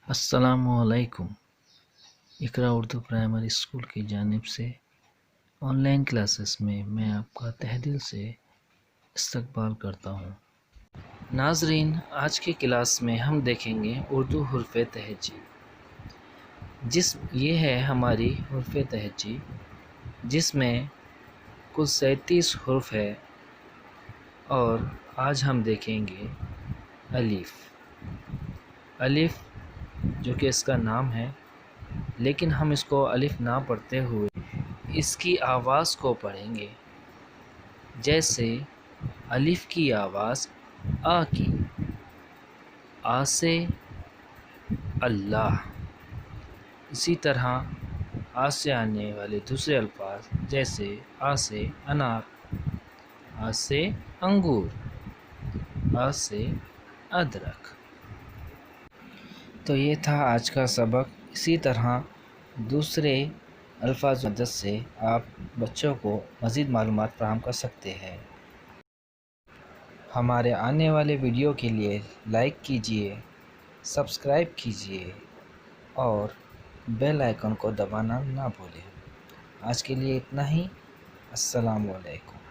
السلام علیکم۔ اقرا Urdu primary school کی جانب سے آن لائن کلاسز میں آپ کا تہہ دل سے استقبال کرتا ہوں۔ ناظرین، آج کی کلاس میں ہم دیکھیں گے اردو حروف تہجی۔ یہ ہے ہماری حروف تہجی، جس میں کل 37 حروف ہے، اور آج ہم دیکھیں گے الف۔ الف جو کہ اس کا نام ہے، لیکن ہم اس کو الف نہ پڑھتے ہوئے اس کی آواز کو پڑھیں گے، جیسے الف کی آواز آ کی، آ سے اللہ۔ اسی طرح آ سے آنے والے دوسرے الفاظ جیسے آ سے انار، آ سے انگور، آ سے ادرک۔ تو یہ تھا آج کا سبق۔ اسی طرح دوسرے الفاظ کی مدد سے آپ بچوں کو مزید معلومات فراہم کر سکتے ہیں۔ ہمارے آنے والے ویڈیو کے لیے لائک کیجیے، سبسکرائب کیجیے اور بیل آئیکن کو دبانا نہ بھولیں۔ آج کے لیے اتنا ہی۔ السلام علیکم۔